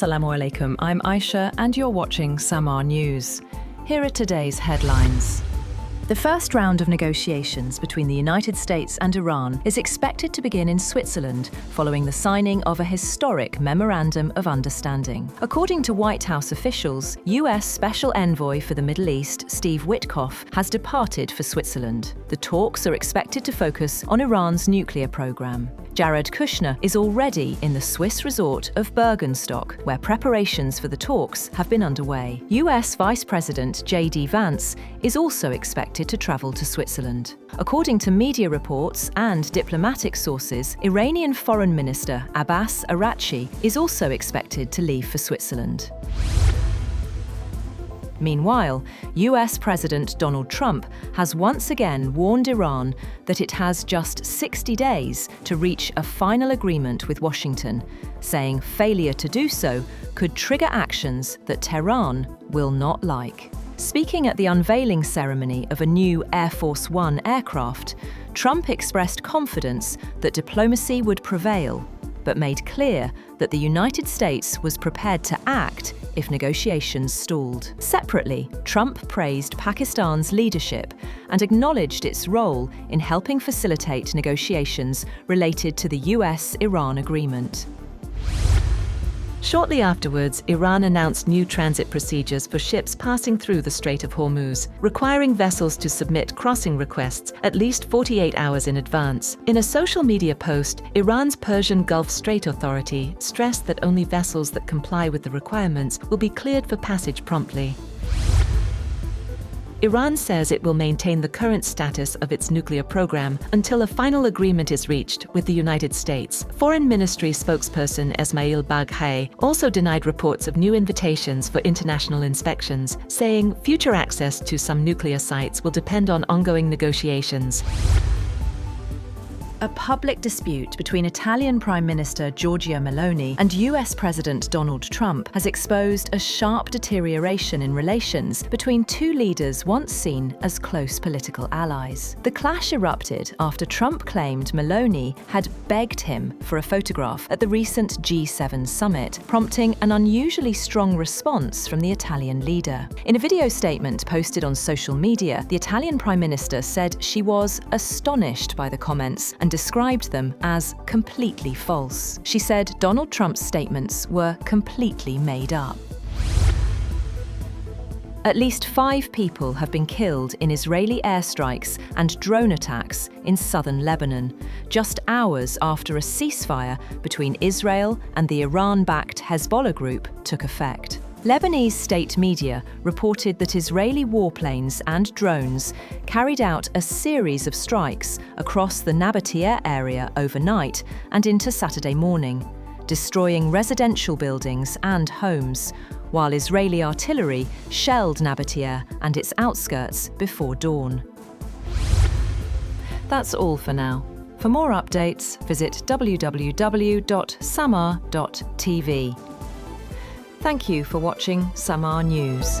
Assalamu alaikum, I'm Aisha and you're watching SAMAA News. Here are today's headlines. The first round of negotiations between the United States and Iran is expected to begin in Switzerland following the signing of a historic Memorandum of Understanding. According to White House officials, US Special Envoy for the Middle East, Steve Witkoff, has departed for Switzerland. The talks are expected to focus on Iran's nuclear program. Jared Kushner is already in the Swiss resort of Bergenstock, where preparations for the talks have been underway. US Vice President J.D. Vance is also expected to travel to Switzerland. According to media reports and diplomatic sources, Iranian Foreign Minister Abbas Araghchi is also expected to leave for Switzerland. Meanwhile, US President Donald Trump has once again warned Iran that it has just 60 days to reach a final agreement with Washington, saying failure to do so could trigger actions that Tehran will not like. Speaking at the unveiling ceremony of a new Air Force One aircraft, Trump expressed confidence that diplomacy would prevail, but made clear that the United States was prepared to act if negotiations stalled. Separately, Trump praised Pakistan's leadership and acknowledged its role in helping facilitate negotiations related to the US-Iran agreement. Shortly afterwards, Iran announced new transit procedures for ships passing through the Strait of Hormuz, requiring vessels to submit crossing requests at least 48 hours in advance. In a social media post, Iran's Persian Gulf Strait Authority stressed that only vessels that comply with the requirements will be cleared for passage promptly. Iran says it will maintain the current status of its nuclear program until a final agreement is reached with the United States. Foreign Ministry spokesperson Esmail Baghaei also denied reports of new invitations for international inspections, saying future access to some nuclear sites will depend on ongoing negotiations. A public dispute between Italian Prime Minister Giorgia Meloni and US President Donald Trump has exposed a sharp deterioration in relations between two leaders once seen as close political allies. The clash erupted after Trump claimed Meloni had begged him for a photograph at the recent G7 summit, prompting an unusually strong response from the Italian leader. In a video statement posted on social media, the Italian Prime Minister said she was astonished by the comments and described them as completely false. She said Donald Trump's statements were completely made up. At least 5 people have been killed in Israeli airstrikes and drone attacks in southern Lebanon, just hours after a ceasefire between Israel and the Iran-backed Hezbollah group took effect. Lebanese state media reported that Israeli warplanes and drones carried out a series of strikes across the Nabatieh area overnight and into Saturday morning, destroying residential buildings and homes, while Israeli artillery shelled Nabatieh and its outskirts before dawn. That's all for now. For more updates, visit www.sammaa.tv. Thank you for watching SAMAA News.